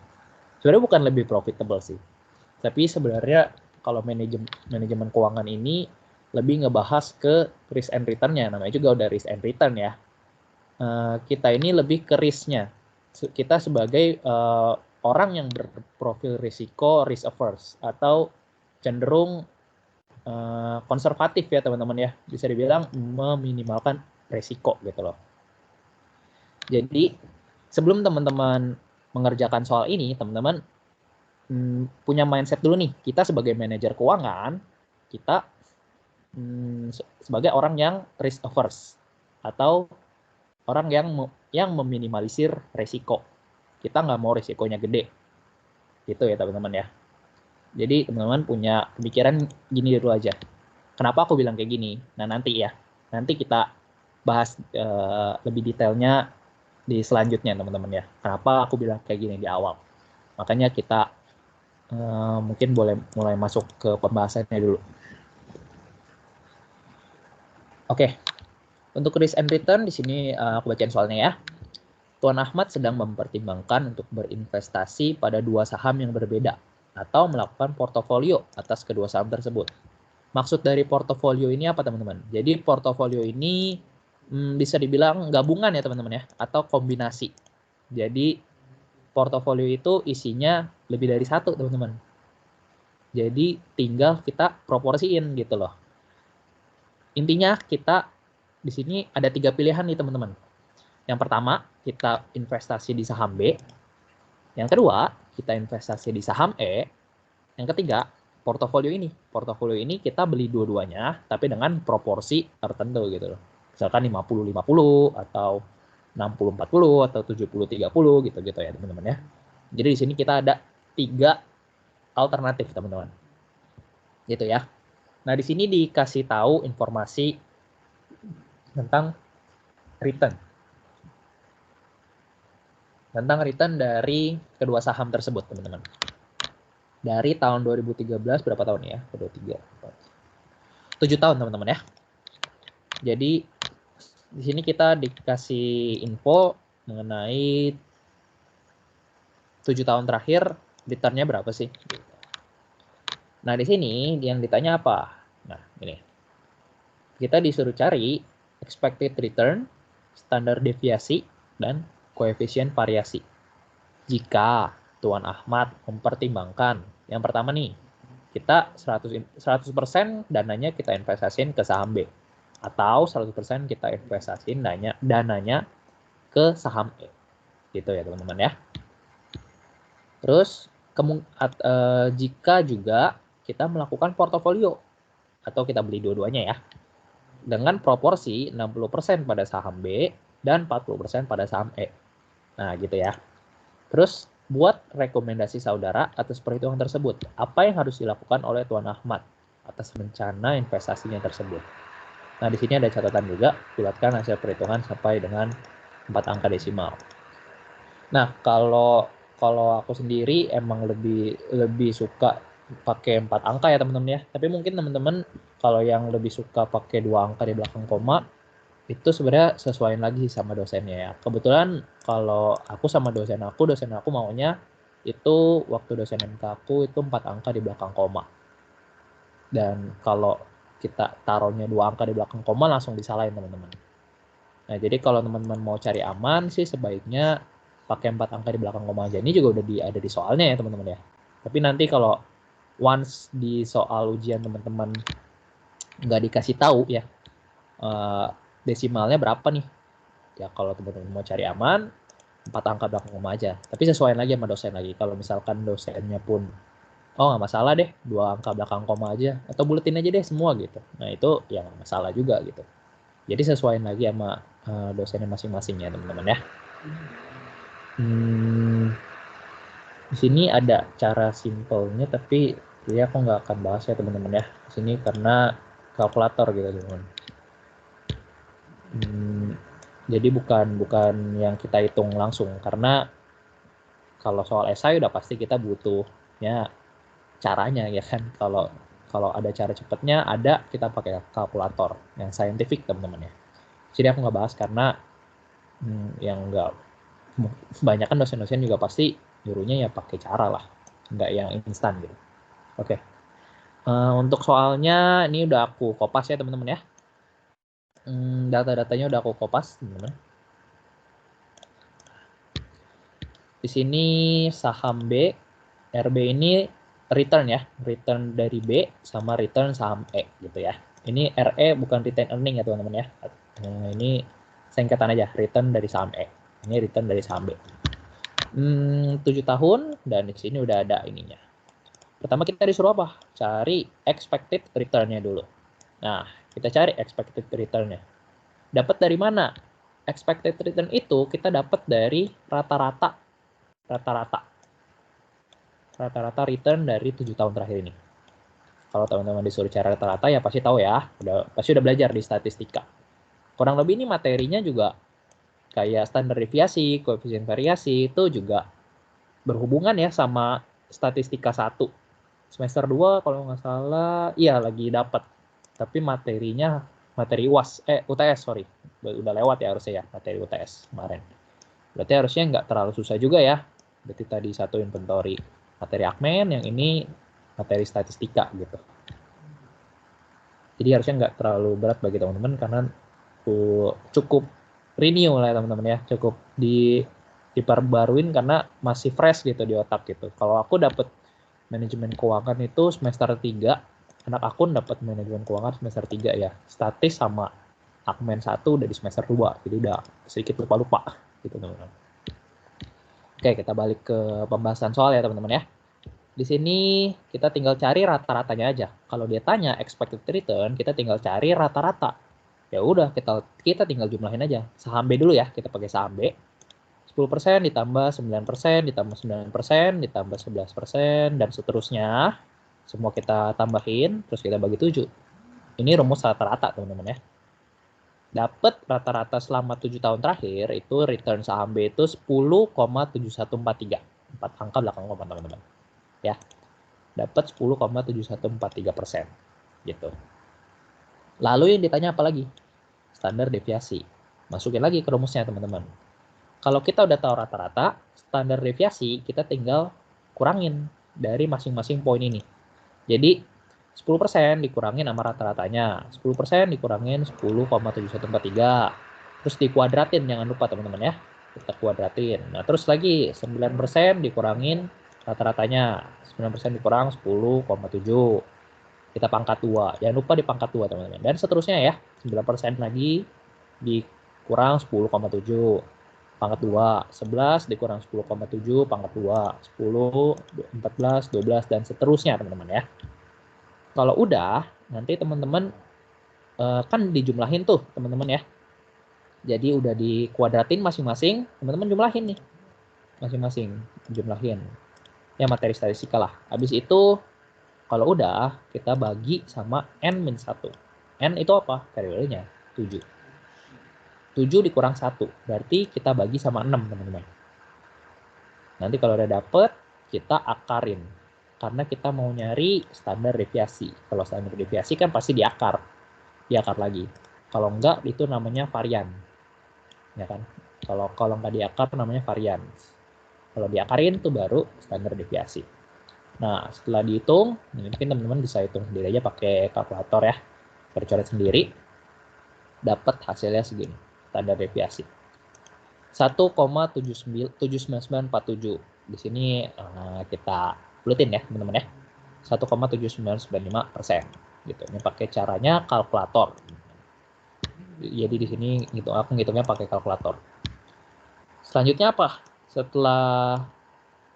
S2: Sebenarnya bukan lebih profitable sih, tapi sebenarnya kalau manajemen keuangan ini lebih ngebahas ke risk and return-nya. Namanya juga udah risk and return ya. Kita ini lebih ke risk-nya. Kita sebagai orang yang berprofil risiko risk averse atau cenderung konservatif ya teman-teman ya. Bisa dibilang meminimalkan risiko gitu loh. Jadi sebelum teman-teman mengerjakan soal ini, teman-teman punya mindset dulu nih. Kita sebagai manajer keuangan, kita sebagai orang yang risk averse atau orang yang meminimalisir resiko. Kita nggak mau resikonya gede. Gitu ya teman-teman ya. Jadi teman-teman punya pemikiran gini dulu aja. Kenapa aku bilang kayak gini? Nah nanti ya. Nanti kita bahas lebih detailnya di selanjutnya teman-teman ya. Kenapa aku bilang kayak gini di awal. Makanya kita mungkin boleh mulai masuk ke pembahasannya dulu. Oke. Untuk risk and return di sini aku bacain soalnya ya. Tuan Ahmad sedang mempertimbangkan untuk berinvestasi pada dua saham yang berbeda atau melakukan portofolio atas kedua saham tersebut. Maksud dari portofolio ini apa teman-teman? Jadi portofolio ini bisa dibilang gabungan ya teman-teman ya, atau kombinasi. Jadi portofolio itu isinya lebih dari satu teman-teman. Jadi tinggal kita proporsiin gitu loh. Intinya kita di sini ada 3 pilihan nih teman-teman. Yang pertama, kita investasi di saham B. Yang kedua, kita investasi di saham E. Yang ketiga, portofolio ini. Portofolio ini kita beli dua-duanya, tapi dengan proporsi tertentu gitu loh. Misalkan 50-50 atau 60-40 atau 70-30 gitu-gitu ya teman-teman ya. Jadi di sini kita ada 3 alternatif teman-teman. Gitu ya. Nah, di sini dikasih tahu informasi tentang return. Tentang return dari kedua saham tersebut, teman-teman. Dari tahun 2013 berapa tahun ya? 23. 7 tahun, teman-teman ya. Jadi di sini kita dikasih info mengenai 7 tahun terakhir return-nya berapa sih? Nah, di sini yang ditanya apa? Nah, ini. Kita disuruh cari expected return, standar deviasi, dan koefisien variasi. Jika Tuan Ahmad mempertimbangkan, yang pertama nih, kita 100% dananya kita investasiin ke saham B. Atau 100% kita investasiin dananya ke saham E. Gitu ya teman-teman ya. Terus jika juga kita melakukan portofolio atau kita beli dua-duanya ya, dengan proporsi 60% pada saham B dan 40% pada saham E. Nah, gitu ya. Terus buat rekomendasi saudara atas perhitungan tersebut. Apa yang harus dilakukan oleh Tuan Ahmad atas rencana investasinya tersebut? Nah, di sini ada catatan juga, bulatkan hasil perhitungan sampai dengan 4 angka desimal. Nah, kalau aku sendiri emang lebih suka pakai 4 angka ya teman-teman ya. Tapi mungkin teman-teman kalau yang lebih suka pakai 2 angka di belakang koma, itu sebenarnya sesuaiin lagi sama dosennya ya. Kebetulan kalau aku sama dosen aku maunya itu waktu dosen MK aku itu 4 angka di belakang koma. Dan kalau kita taruhnya 2 angka di belakang koma langsung disalahin teman-teman. Nah, jadi kalau teman-teman mau cari aman sih sebaiknya pakai 4 angka di belakang koma aja. Ini juga udah ada di soalnya ya teman-teman ya. Tapi nanti kalau once di soal ujian teman-teman nggak dikasih tahu ya desimalnya berapa nih, ya kalau teman-teman mau cari aman 4 angka belakang koma aja. Tapi sesuaiin lagi sama dosen lagi. Kalau misalkan dosennya pun oh nggak masalah deh 2 angka belakang koma aja atau buletin aja deh semua gitu. Nah itu ya nggak masalah juga gitu. Jadi sesuaiin lagi sama dosennya masing-masing ya teman-teman ya. Di sini ada cara simpelnya tapi ya aku nggak akan bahas ya teman-teman ya. Di sini karena kalkulator gitu teman-teman. Jadi bukan yang kita hitung langsung karena kalau soal esai udah pasti kita butuhnya caranya ya kan. Kalau ada cara cepatnya ada, kita pakai kalkulator yang scientific teman-teman ya. Jadi aku nggak bahas karena yang nggak kebanyakan dosen-dosen juga pasti nyuruhnya ya pakai cara lah, nggak yang instan gitu. Oke. Untuk soalnya ini udah aku kopas ya teman-teman ya. Data-datanya udah aku kopas teman-teman. Di sini saham B, RB ini return ya, return dari B sama return saham E gitu ya. Ini RE bukan return earning ya teman-teman ya. Ini singkatan aja, return dari saham E. Ini return dari saham B. 7 tahun dan di sini udah ada ininya. Pertama kita disuruh apa? Cari expected return-nya dulu. Nah, kita cari expected return-nya. Dapat dari mana? Expected return itu kita dapat dari rata-rata return dari 7 tahun terakhir ini. Kalau teman-teman disuruh cari rata-rata ya pasti tahu ya, pasti udah belajar di statistika. Kurang lebih ini materinya juga kayak standar deviasi, koefisien variasi itu juga berhubungan ya sama statistika 1. Semester 2 kalau nggak salah, iya lagi dapat. Tapi materinya materi UTS sorry, udah lewat ya harusnya ya materi UTS kemarin. Berarti harusnya nggak terlalu susah juga ya. Berarti tadi satu inventory materi Akmen, yang ini materi statistika gitu. Jadi harusnya nggak terlalu berat bagi teman-teman karena cukup renew lah ya teman-teman ya, cukup diperbaruin karena masih fresh gitu di otak gitu. Kalau aku dapat manajemen keuangan itu semester 3 anak akun dapat manajemen keuangan semester 3 ya. Statis sama Akmen 1 udah di semester 2, jadi udah sedikit lupa-lupa gitu teman-teman. Oke, kita balik ke pembahasan soal ya teman-teman ya. Di sini kita tinggal cari rata-ratanya aja. Kalau dia tanya expected return, kita tinggal cari rata-rata. Ya udah, kita tinggal jumlahin aja. Saham B dulu ya, kita pakai saham B. 10% ditambah 9%, ditambah 9%, ditambah 11%, dan seterusnya. Semua kita tambahin, terus kita bagi 7. Ini rumus rata-rata teman-teman ya. Dapat rata-rata selama 7 tahun terakhir, itu return saham B itu 10,7143. 4 angka belakang koma teman-teman. Ya, dapat 10,7143%. Gitu. Lalu yang ditanya apa lagi? Standar deviasi. Masukin lagi ke rumusnya teman-teman. Kalau kita udah tahu rata-rata, standar deviasi kita tinggal kurangin dari masing-masing poin ini. Jadi 10% dikurangin sama rata-ratanya. 10% dikurangin 10,7143. Terus dikuadratin, jangan lupa teman-teman ya. Kita kuadratin. Nah, terus lagi 9% dikurangin rata-ratanya. 9% dikurang 10,7. Kita pangkat 2. Jangan lupa dipangkat 2 teman-teman. Dan seterusnya ya. 9% lagi dikurang 10,7. Pangkat 2, 11 dikurang 10,7, pangkat 2, 10, 14, 12, dan seterusnya teman-teman ya. Kalau udah, nanti teman-teman kan dijumlahin tuh teman-teman ya. Jadi udah dikuadratin masing-masing, teman-teman jumlahin nih. Masing-masing, jumlahin. Ya materi statistika lah. Habis itu, kalau udah, kita bagi sama N-1. N itu apa? Variabelnya 7. 7 dikurang 1, berarti kita bagi sama 6 teman-teman. Nanti kalau udah dapet, kita akarin. Karena kita mau nyari standar deviasi. Kalau standar deviasi kan pasti diakar. Diakar lagi. Kalau enggak, itu namanya varian. Ya kan? Kalau nggak diakar, namanya varian. Kalau diakarin, itu baru standar deviasi. Nah, setelah dihitung, mungkin teman-teman bisa hitung sendiri aja pakai kalkulator ya. Coret-coret sendiri. Dapat hasilnya segini. Standar deviasi. 1,79947. Di sini kita bulutin ya teman-teman ya. 1,7995%. Gitu. Ini pakai caranya kalkulator. Jadi di sini gitu aku ngitungnya pakai kalkulator. Selanjutnya apa? Setelah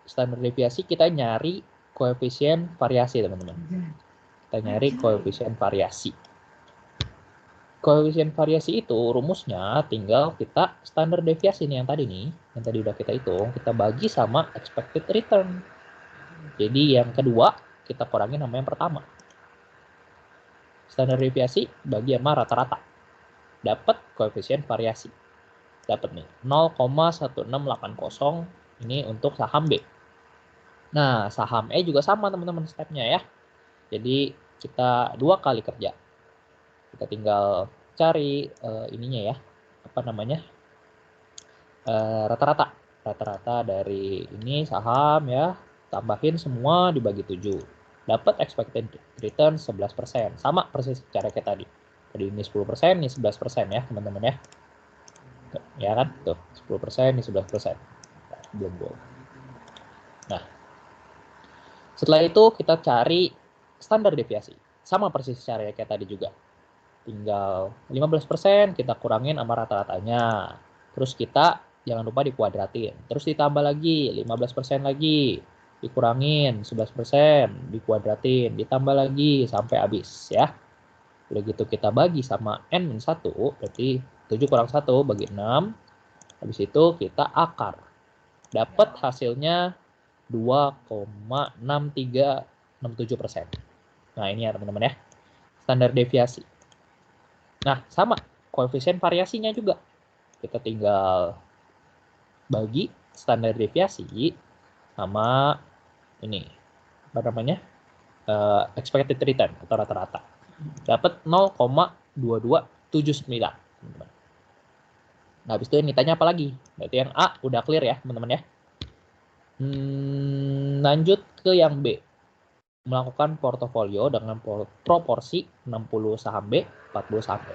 S2: standar deviasi kita nyari koefisien variasi teman-teman. Kita nyari koefisien variasi. Koefisien variasi itu rumusnya tinggal kita standar deviasi nih yang tadi udah kita hitung, kita bagi sama expected return. Jadi yang kedua kita kurangin sama yang pertama. Standar deviasi bagi sama rata-rata. Dapat koefisien variasi. Dapat nih 0,1680 ini untuk saham B. Nah, saham E juga sama teman-teman stepnya ya. Jadi kita 2 kali kerja. Kita tinggal cari ininya ya. Apa namanya? Rata-rata dari ini saham ya, tambahin semua dibagi 7. Dapat expected return 11%. Sama persis cara kayak tadi. Tadi ini 10%, ini 11% ya, teman-teman ya. Ya kan? Tuh, 10%, ini 11%. Belum. Nah, setelah itu kita cari standar deviasi. Sama persis cara kayak tadi juga. Tinggal 15% kita kurangin sama rata-ratanya. Terus kita jangan lupa dikuadratin. Terus ditambah lagi 15% lagi. Dikurangin 11%, dikuadratin, ditambah lagi sampai habis ya. Udah gitu kita bagi sama N-1, berarti 7 kurang 1 bagi 6. Habis itu kita akar. Dapat hasilnya 2,6367%. Nah ini ya teman-teman ya. Standar deviasi. Nah, sama koefisien variasinya juga. Kita tinggal bagi standar deviasi sama ini apa namanya? Expected return atau rata-rata. Dapat 0,2279. Nah, habis itu yang ditanya apa lagi? Berarti yang A udah clear ya, teman-teman ya. Lanjut ke yang B. Melakukan portofolio dengan proporsi 60 saham B, 40 saham B.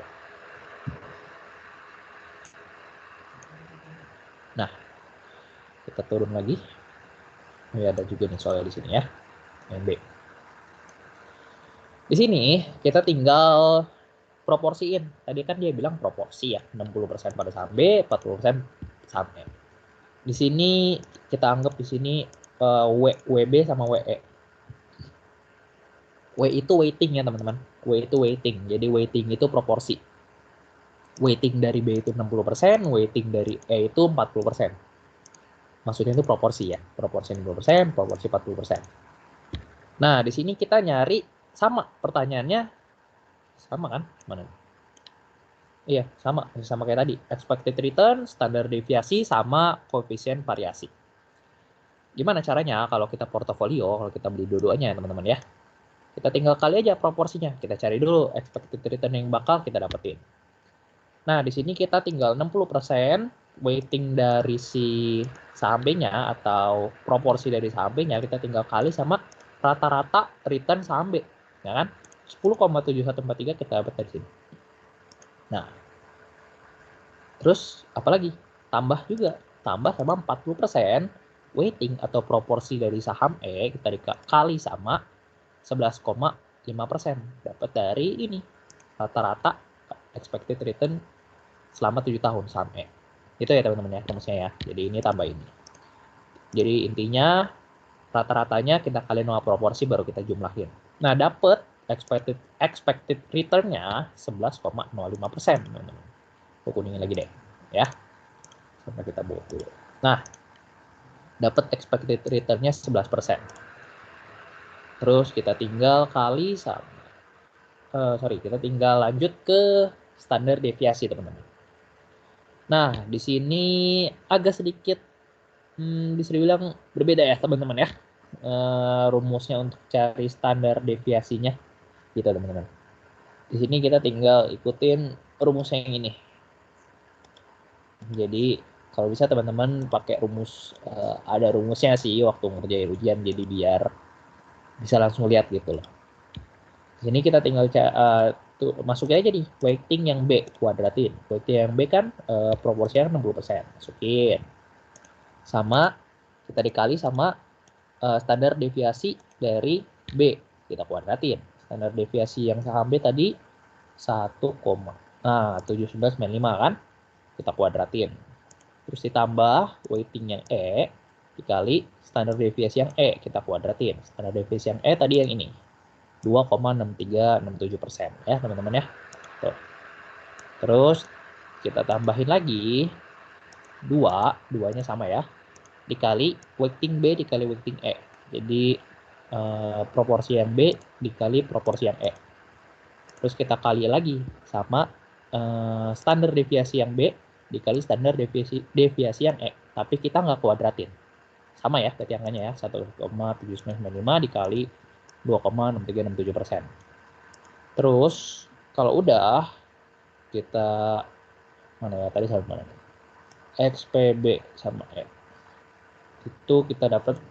S2: Nah, kita turun lagi. Ya, ada juga nih soalnya di sini ya. Yang B. Di sini kita tinggal proporsiin. Tadi kan dia bilang proporsi ya, 60% pada saham B, 40% saham E. Di sini kita anggap di sini WB sama WE. W itu weighting ya teman-teman. W itu weighting. Jadi weighting itu proporsi. Weighting dari B itu 60%, weighting dari E itu 40%. Maksudnya itu proporsi ya. Proporsi 60%, proporsi 40%. Nah, di sini kita nyari sama pertanyaannya. Sama kan? Mana? Iya, sama kayak tadi. Expected return, standar deviasi, sama koefisien variasi. Gimana caranya kalau kita portofolio, kalau kita beli dua-duanya ya teman-teman ya. Kita tinggal kali aja proporsinya. Kita cari dulu expected return yang bakal kita dapetin. Nah, di sini kita tinggal 60% weighting dari si saham B-nya atau proporsi dari saham B-nya kita tinggal kali sama rata-rata return saham B, ya kan? 10,7143 kita dapat dari sini. Nah, terus apalagi? Tambah juga, tambah sama 40% weighting atau proporsi dari saham E kita dikali sama 11,5% dapat dari ini rata-rata expected return selama 7 tahun saham E. Itu ya teman-teman ya rumusnya ya. Jadi ini tambah ini. Jadi intinya rata-ratanya kita kali sama proporsi baru kita jumlahin. Nah, dapat expected return-nya 11,05%, teman-teman. Aku kuningin lagi deh ya. Sampai kita bawa dulu. Nah, dapat expected return-nya 11%. Terus kita tinggal kali sama kita tinggal lanjut ke standar deviasi, teman-teman. Nah, di sini agak sedikit bisa dibilang berbeda ya, teman-teman ya. Rumusnya untuk cari standar deviasinya gitu, teman-teman. Di sini kita tinggal ikutin rumusnya yang ini. Jadi kalau bisa teman-teman pakai rumus, ada rumusnya sih waktu ngerjain ujian, jadi biar bisa langsung lihat gitu loh. Di sini kita tinggal masukin aja nih weighting yang B, kuadratin. Weighting yang B kan proporsinya 60%, masukin. Sama kita dikali sama standar deviasi dari B, kita kuadratin. Standar deviasi yang saham B tadi 1,7995 kan, kita kuadratin. Terus ditambah weighting yang E dikali standar deviasi yang E, kita kuadratin. Standar deviasi yang E tadi yang ini 2,6367% ya teman-teman ya. Tuh. Terus kita tambahin lagi 2-nya sama ya, dikali weighting B dikali weighting E. Jadi proporsi yang B dikali proporsi yang E. Terus kita kali lagi sama standar deviasi yang B dikali standar deviasi yang E. Tapi kita nggak kuadratin. Sama ya berarti angkanya ya, 1,7995 dikali 2,6367%. Terus kalau udah kita mana ya tadi sama mana? XPB sama E. Itu kita dapat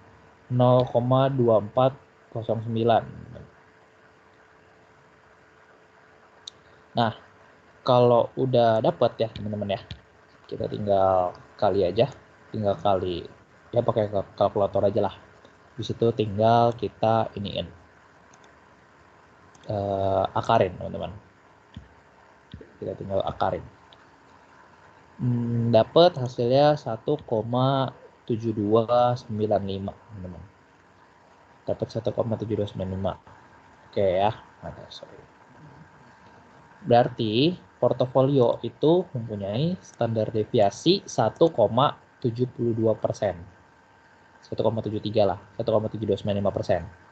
S2: 0,2409. Nah, kalau udah dapat ya teman-teman ya, kita tinggal kali aja, tinggal kali ya pakai kalkulator aja lah. Di situ tinggal kita iniin akarin teman-teman. Kita tinggal akarin. Dapat hasilnya 1,7295 teman-teman. Dapat 1,7295. Oke ya. Sorry. Berarti portofolio itu mempunyai standar deviasi 1,72%. 1,73 lah, 1,7295%.